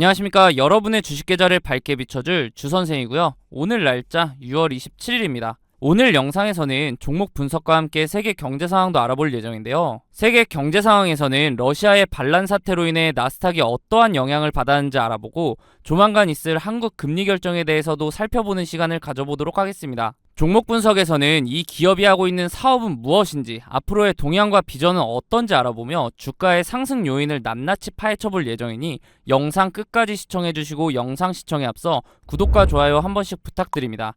안녕하십니까. 여러분의 주식 계좌를 밝게 비춰줄 주선생이고요. 오늘 날짜 6월 27일입니다. 오늘 영상에서는 종목 분석과 함께 세계 경제 상황도 알아볼 예정인데요. 세계 경제 상황에서는 러시아의 반란 사태로 인해 나스닥이 어떠한 영향을 받았는지 알아보고 조만간 있을 한국 금리 결정에 대해서도 살펴보는 시간을 가져보도록 하겠습니다. 종목 분석에서는 이 기업이 하고 있는 사업은 무엇인지, 앞으로의 동향과 비전은 어떤지 알아보며 주가의 상승 요인을 낱낱이 파헤쳐볼 예정이니 영상 끝까지 시청해주시고 영상 시청에 앞서 구독과 좋아요 한 번씩 부탁드립니다.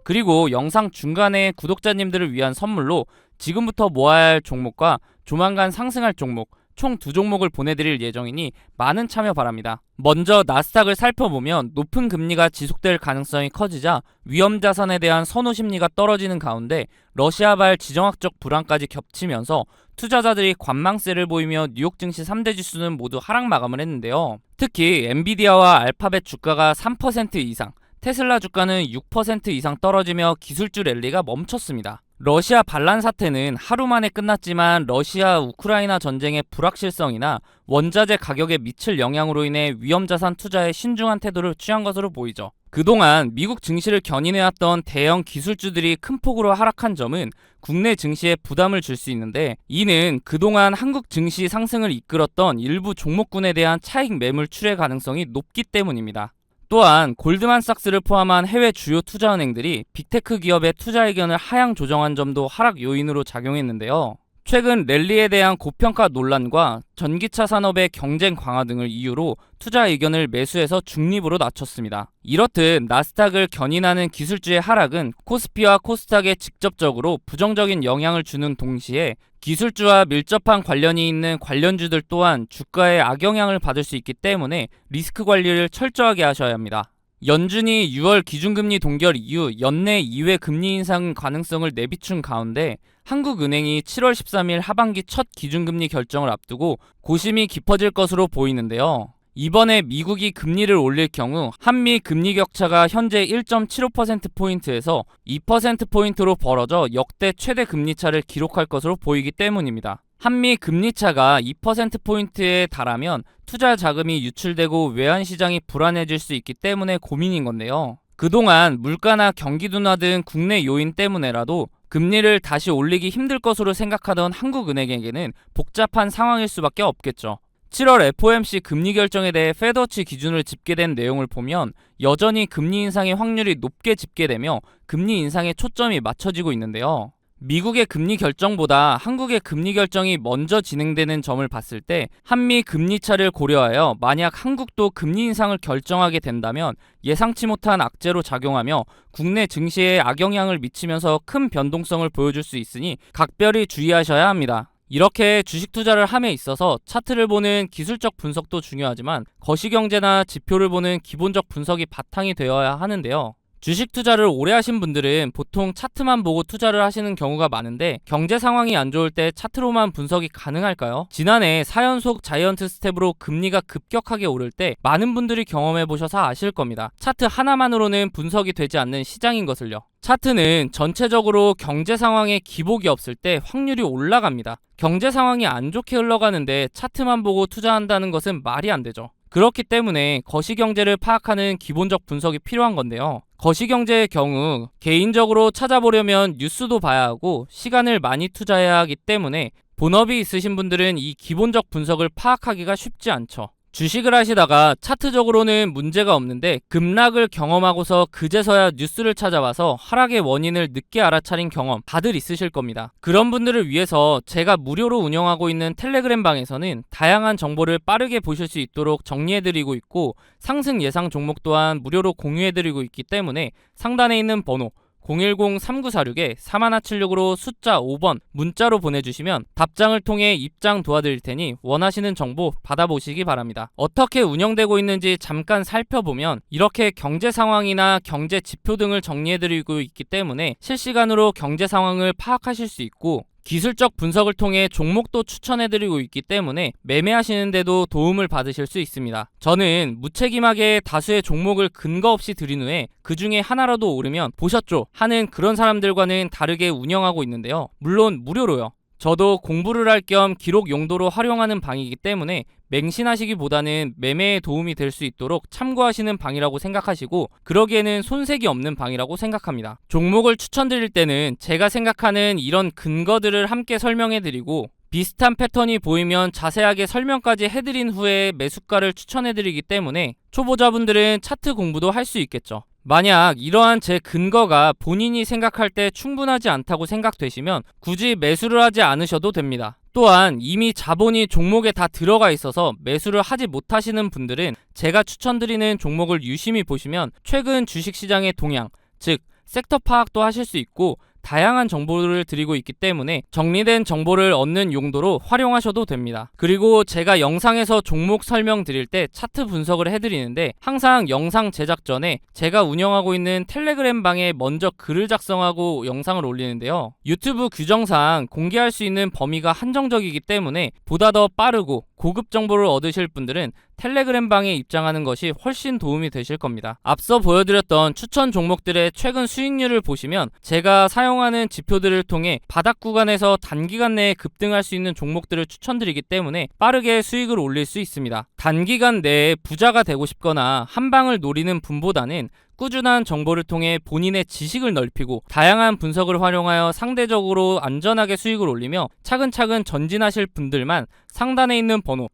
그리고 영상 중간에 구독자님들을 위한 선물로 지금부터 모아야 할 종목과 조만간 상승할 종목 총 2종목을 보내드릴 예정이니 많은 참여 바랍니다. 먼저 나스닥을 살펴보면 높은 금리가 지속될 가능성이 커지자 위험자산에 대한 선호 심리가 떨어지는 가운데 러시아발 지정학적 불안까지 겹치면서 투자자들이 관망세를 보이며 뉴욕 증시 3대 지수는 모두 하락 마감을 했는데요. 특히 엔비디아와 알파벳 주가가 3% 이상, 테슬라 주가는 6% 이상 떨어지며 기술주 랠리가 멈췄습니다. 러시아 반란 사태는 하루 만에 끝났지만 러시아 우크라이나 전쟁의 불확실성이나 원자재 가격에 미칠 영향으로 인해 위험자산 투자에 신중한 태도를 취한 것으로 보이죠. 그동안 미국 증시를 견인해왔던 대형 기술주들이 큰 폭으로 하락한 점은 국내 증시에 부담을 줄 수 있는데, 이는 그동안 한국 증시 상승을 이끌었던 일부 종목군에 대한 차익 매물 출회 가능성이 높기 때문입니다. 또한 골드만삭스를 포함한 해외 주요 투자은행들이 빅테크 기업의 투자 의견을 하향 조정한 점도 하락 요인으로 작용했는데요. 최근 랠리에 대한 고평가 논란과 전기차 산업의 경쟁 강화 등을 이유로 투자 의견을 매수해서 중립으로 낮췄습니다. 이렇듯 나스닥을 견인하는 기술주의 하락은 코스피와 코스닥에 직접적으로 부정적인 영향을 주는 동시에 기술주와 밀접한 관련이 있는 관련주들 또한 주가에 악영향을 받을 수 있기 때문에 리스크 관리를 철저하게 하셔야 합니다. 연준이 6월 기준금리 동결 이후 연내 2회 금리 인상 가능성을 내비춘 가운데 한국은행이 7월 13일 하반기 첫 기준금리 결정을 앞두고 고심이 깊어질 것으로 보이는데요. 이번에 미국이 금리를 올릴 경우 한미 금리 격차가 현재 1.75%포인트에서 2%포인트로 벌어져 역대 최대 금리차를 기록할 것으로 보이기 때문입니다. 한미 금리차가 2%포인트에 달하면 투자 자금이 유출되고 외환시장이 불안해질 수 있기 때문에 고민인 건데요. 그동안 물가나 경기 둔화 등 국내 요인 때문에라도 금리를 다시 올리기 힘들 것으로 생각하던 한국은행에게는 복잡한 상황일 수밖에 없겠죠. 7월 FOMC 금리 결정에 대해 페드워치 기준을 집계된 내용을 보면 여전히 금리 인상의 확률이 높게 집계되며 금리 인상에 초점이 맞춰지고 있는데요. 미국의 금리 결정보다 한국의 금리 결정이 먼저 진행되는 점을 봤을 때 한미 금리차를 고려하여 만약 한국도 금리 인상을 결정하게 된다면 예상치 못한 악재로 작용하며 국내 증시에 악영향을 미치면서 큰 변동성을 보여줄 수 있으니 각별히 주의하셔야 합니다. 이렇게 주식 투자를 함에 있어서 차트를 보는 기술적 분석도 중요하지만 거시경제나 지표를 보는 기본적 분석이 바탕이 되어야 하는데요. 주식 투자를 오래 하신 분들은 보통 차트만 보고 투자를 하시는 경우가 많은데 경제 상황이 안 좋을 때 차트로만 분석이 가능할까요? 지난해 4연속 자이언트 스텝으로 금리가 급격하게 오를 때 많은 분들이 경험해 보셔서 아실 겁니다. 차트 하나만으로는 분석이 되지 않는 시장인 것을요. 차트는 전체적으로 경제 상황에 기복이 없을 때 확률이 올라갑니다. 경제 상황이 안 좋게 흘러가는데 차트만 보고 투자한다는 것은 말이 안 되죠. 그렇기 때문에 거시경제를 파악하는 기본적 분석이 필요한 건데요. 거시경제의 경우 개인적으로 찾아보려면 뉴스도 봐야 하고 시간을 많이 투자해야 하기 때문에 본업이 있으신 분들은 이 기본적 분석을 파악하기가 쉽지 않죠. 주식을 하시다가 차트적으로는 문제가 없는데 급락을 경험하고서 그제서야 뉴스를 찾아봐서 하락의 원인을 늦게 알아차린 경험 다들 있으실 겁니다. 그런 분들을 위해서 제가 무료로 운영하고 있는 텔레그램 방에서는 다양한 정보를 빠르게 보실 수 있도록 정리해드리고 있고 상승 예상 종목 또한 무료로 공유해드리고 있기 때문에 상단에 있는 번호 010-3946-4176으로 숫자 5번 문자로 보내주시면 답장을 통해 입장 도와드릴 테니 원하시는 정보 받아보시기 바랍니다. 어떻게 운영되고 있는지 잠깐 살펴보면 이렇게 경제 상황이나 경제 지표 등을 정리해드리고 있기 때문에 실시간으로 경제 상황을 파악하실 수 있고 기술적 분석을 통해 종목도 추천해드리고 있기 때문에 매매하시는데도 도움을 받으실 수 있습니다. 저는 무책임하게 다수의 종목을 근거 없이 들인 후에 그 중에 하나라도 오르면 보셨죠? 하는 그런 사람들과는 다르게 운영하고 있는데요. 물론 무료로요. 저도 공부를 할 겸 기록 용도로 활용하는 방이기 때문에 맹신하시기보다는 매매에 도움이 될 수 있도록 참고하시는 방이라고 생각하시고, 그러기에는 손색이 없는 방이라고 생각합니다. 종목을 추천드릴 때는 제가 생각하는 이런 근거들을 함께 설명해드리고, 비슷한 패턴이 보이면 자세하게 설명까지 해드린 후에 매수가를 추천해드리기 때문에 초보자분들은 차트 공부도 할 수 있겠죠. 만약 이러한 제 근거가 본인이 생각할 때 충분하지 않다고 생각되시면 굳이 매수를 하지 않으셔도 됩니다. 또한 이미 자본이 종목에 다 들어가 있어서 매수를 하지 못하시는 분들은 제가 추천드리는 종목을 유심히 보시면 최근 주식시장의 동향, 즉 섹터 파악도 하실 수 있고, 다양한 정보를 드리고 있기 때문에 정리된 정보를 얻는 용도로 활용하셔도 됩니다. 그리고 제가 영상에서 종목 설명 드릴 때 차트 분석을 해드리는데, 항상 영상 제작 전에 제가 운영하고 있는 텔레그램 방에 먼저 글을 작성하고 영상을 올리는데요. 유튜브 규정상 공개할 수 있는 범위가 한정적이기 때문에 보다 더 빠르고 고급 정보를 얻으실 분들은 텔레그램 방에 입장하는 것이 훨씬 도움이 되실 겁니다. 앞서 보여드렸던 추천 종목들의 최근 수익률을 보시면 제가 사용하는 지표들을 통해 바닥 구간에서 단기간 내에 급등할 수 있는 종목들을 추천드리기 때문에 빠르게 수익을 올릴 수 있습니다. 단기간 내에 부자가 되고 싶거나 한 방을 노리는 분보다는 꾸준한 정보를 통해 본인의 지식을 넓히고 다양한 분석을 활용하여 상대적으로 안전하게 수익을 올리며 차근차근 전진하실 분들만 상단에 있는 번호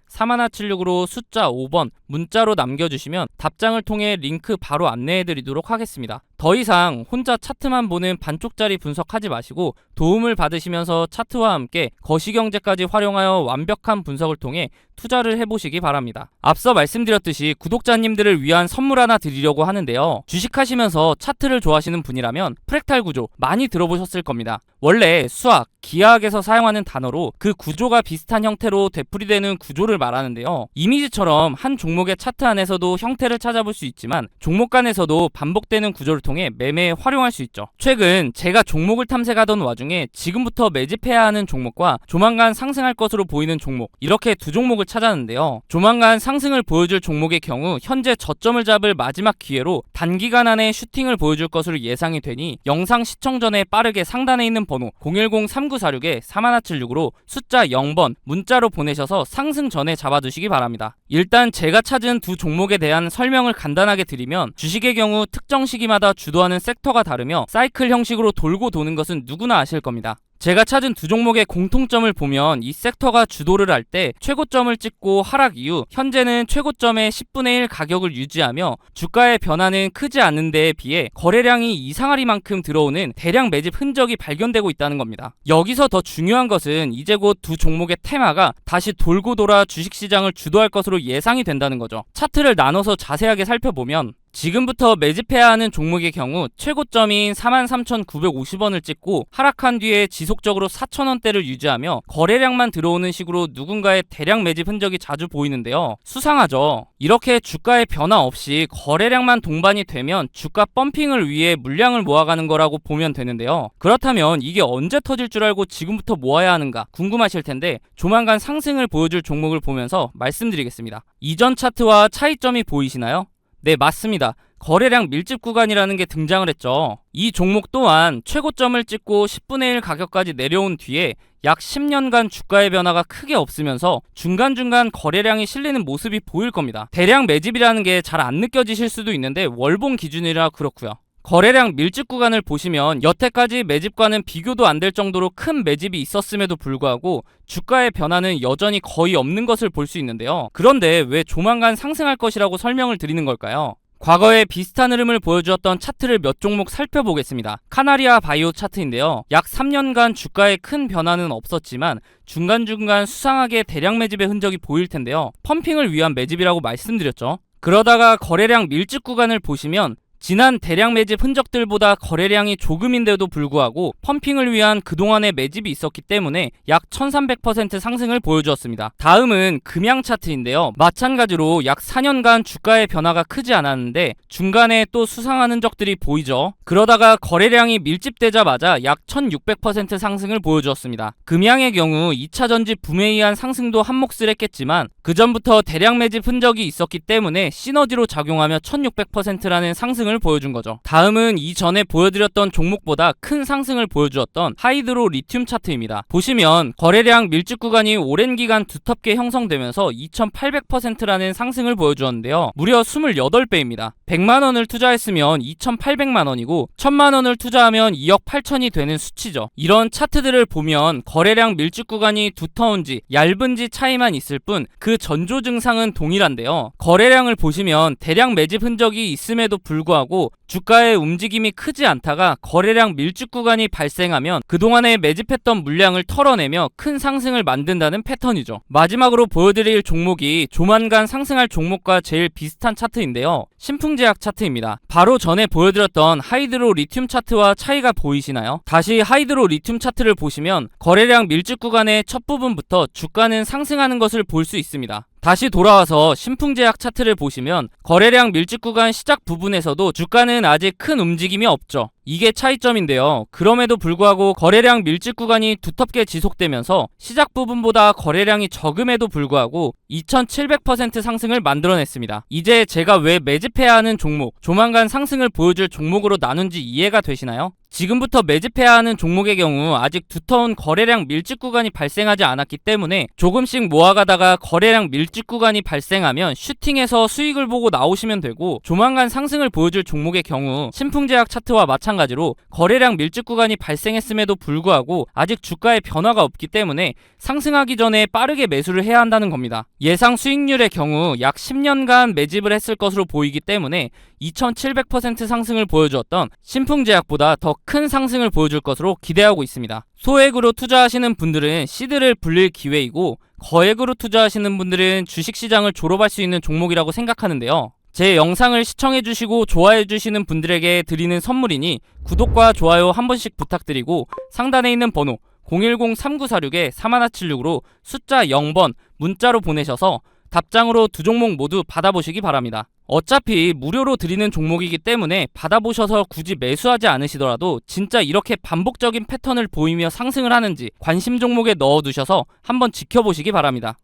010-3946-4176으로 숫자 5번 문자로 남겨주시면 답장을 통해 링크 바로 안내해드리도록 하겠습니다. 더 이상 혼자 차트만 보는 반쪽짜리 분석하지 마시고 도움을 받으시면서 차트와 함께 거시경제까지 활용하여 완벽한 분석을 통해 투자를 해보시기 바랍니다. 앞서 말씀드렸듯이 구독자님들을 위한 선물 하나 드리려고 하는데요. 주식하시면서 차트를 좋아하시는 분이라면 프랙탈 구조 많이 들어보셨을 겁니다. 원래 수학, 기하학에서 사용하는 단어로 그 구조가 비슷한 형태로 되풀이되는 구조를 말하는데요. 이미지처럼 한 종목의 차트 안에서도 형태를 찾아볼 수 있지만 종목 간에서도 반복되는 구조를 통해 매매에 활용할 수 있죠. 최근 제가 종목을 탐색하던 와중에 지금부터 매집해야 하는 종목과 조만간 상승할 것으로 보이는 종목, 이렇게 두 종목을 찾았는데요. 조만간 상승을 보여줄 종목의 경우 현재 저점을 잡을 마지막 기회로 단기간 안에 슈팅을 보여줄 것으로 예상이 되니 영상 시청 전에 빠르게 상단에 있는 번호 010-3946-4176으로 숫자 0번 문자로 보내셔서 상승 전에 잡아두시기 바랍니다. 일단 제가 찾은 두 종목에 대한 설명을 간단하게 드리면, 주식의 경우 특정 시기마다 주도하는 섹터가 다르며 사이클 형식으로 돌고 도는 것은 누구나 아실 겁니다. 제가 찾은 두 종목의 공통점을 보면 이 섹터가 주도를 할 때 최고점을 찍고 하락 이후 현재는 최고점의 10분의 1 가격을 유지하며 주가의 변화는 크지 않는 데에 비해 거래량이 이상하리만큼 들어오는 대량 매집 흔적이 발견되고 있다는 겁니다. 여기서 더 중요한 것은 이제 곧 두 종목의 테마가 다시 돌고 돌아 주식시장을 주도할 것으로 예상이 된다는 거죠. 차트를 나눠서 자세하게 살펴보면 지금부터 매집해야 하는 종목의 경우 최고점인 43,950원을 찍고 하락한 뒤에 지속적으로 4,000원대를 유지하며 거래량만 들어오는 식으로 누군가의 대량 매집 흔적이 자주 보이는데요. 수상하죠. 이렇게 주가의 변화 없이 거래량만 동반이 되면 주가 펌핑을 위해 물량을 모아가는 거라고 보면 되는데요. 그렇다면 이게 언제 터질 줄 알고 지금부터 모아야 하는가 궁금하실 텐데, 조만간 상승을 보여줄 종목을 보면서 말씀드리겠습니다. 이전 차트와 차이점이 보이시나요? 네, 맞습니다. 거래량 밀집 구간이라는 게 등장을 했죠. 이 종목 또한 최고점을 찍고 10분의 1 가격까지 내려온 뒤에 약 10년간 주가의 변화가 크게 없으면서 중간중간 거래량이 실리는 모습이 보일 겁니다. 대량 매집이라는 게 잘 안 느껴지실 수도 있는데 월봉 기준이라 그렇고요. 거래량 밀집 구간을 보시면 여태까지 매집과는 비교도 안 될 정도로 큰 매집이 있었음에도 불구하고 주가의 변화는 여전히 거의 없는 것을 볼 수 있는데요. 그런데 왜 조만간 상승할 것이라고 설명을 드리는 걸까요? 과거에 비슷한 흐름을 보여주었던 차트를 몇 종목 살펴보겠습니다. 카나리아 바이오 차트인데요. 약 3년간 주가에 큰 변화는 없었지만 중간중간 수상하게 대량 매집의 흔적이 보일 텐데요. 펌핑을 위한 매집이라고 말씀드렸죠. 그러다가 거래량 밀집 구간을 보시면 지난 대량 매집 흔적들보다 거래량이 조금인데도 불구하고 펌핑을 위한 그동안의 매집이 있었기 때문에 약 1300% 상승을 보여주었습니다. 다음은 금양 차트인데요. 마찬가지로 약 4년간 주가의 변화가 크지 않았는데 중간에 또 수상한 흔적들이 보이죠. 그러다가 거래량이 밀집되자마자 약 1600% 상승을 보여주었습니다. 금양의 경우 2차 전지 붐에 의한 상승도 한몫을 했겠지만 그 전부터 대량 매집 흔적이 있었기 때문에 시너지로 작용하며 1600%라는 상승을 상승을 보여준 거죠. 다음은 이전에 보여드렸던 종목보다 큰 상승을 보여주었던 하이드로 리튬 차트입니다. 보시면 거래량 밀집 구간이 오랜 기간 두텁게 형성되면서 2800%라는 상승을 보여주었는데요. 무려 28배입니다. 100만원을 투자했으면 2800만원이고 1000만원을 투자하면 2억 8천이 되는 수치죠. 이런 차트들을 보면 거래량 밀집 구간이 두터운지 얇은지 차이만 있을 뿐 그 전조 증상은 동일한데요. 거래량을 보시면 대량 매집 흔적이 있음에도 불구하고 주가의 움직임이 크지 않다가 거래량 밀집 구간이 발생하면 그동안에 매집했던 물량을 털어내며 큰 상승을 만든다는 패턴이죠. 마지막으로 보여드릴 종목이 조만간 상승할 종목과 제일 비슷한 차트인데요. 신풍제약 차트입니다. 바로 전에 보여드렸던 하이드로 리튬 차트와 차이가 보이시나요? 다시 하이드로 리튬 차트를 보시면 거래량 밀집 구간의 첫 부분부터 주가는 상승하는 것을 볼 수 있습니다. 다시 돌아와서 신풍제약 차트를 보시면 거래량 밀집 구간 시작 부분에서도 주가는 아직 큰 움직임이 없죠. 이게 차이점인데요. 그럼에도 불구하고 거래량 밀집 구간이 두텁게 지속되면서 시작 부분보다 거래량이 적음에도 불구하고 2700% 상승을 만들어냈습니다. 이제 제가 왜 매집해야 하는 종목, 조만간 상승을 보여줄 종목으로 나눈지 이해가 되시나요? 지금부터 매집해야 하는 종목의 경우 아직 두터운 거래량 밀집 구간이 발생하지 않았기 때문에 조금씩 모아가다가 거래량 밀집 구간이 발생하면 슈팅해서 수익을 보고 나오시면 되고, 조만간 상승을 보여줄 종목의 경우 신풍제약 차트와 마찬가지로 거래량 밀집 구간이 발생했음에도 불구하고 아직 주가에 변화가 없기 때문에 상승하기 전에 빠르게 매수를 해야 한다는 겁니다. 예상 수익률의 경우 약 10년간 매집을 했을 것으로 보이기 때문에 2700% 상승을 보여주었던 신풍제약보다 더 큰 상승을 보여줄 것으로 기대하고 있습니다. 소액으로 투자하시는 분들은 시드를 불릴 기회이고, 거액으로 투자하시는 분들은 주식시장을 졸업할 수 있는 종목이라고 생각하는데요. 제 영상을 시청해주시고 좋아해주시는 분들에게 드리는 선물이니 구독과 좋아요 한 번씩 부탁드리고, 상단에 있는 번호 010-3946-3176으로 숫자 0번 문자로 보내셔서 답장으로 두 종목 모두 받아보시기 바랍니다. 어차피 무료로 드리는 종목이기 때문에 받아보셔서 굳이 매수하지 않으시더라도 진짜 이렇게 반복적인 패턴을 보이며 상승을 하는지 관심 종목에 넣어두셔서 한번 지켜보시기 바랍니다.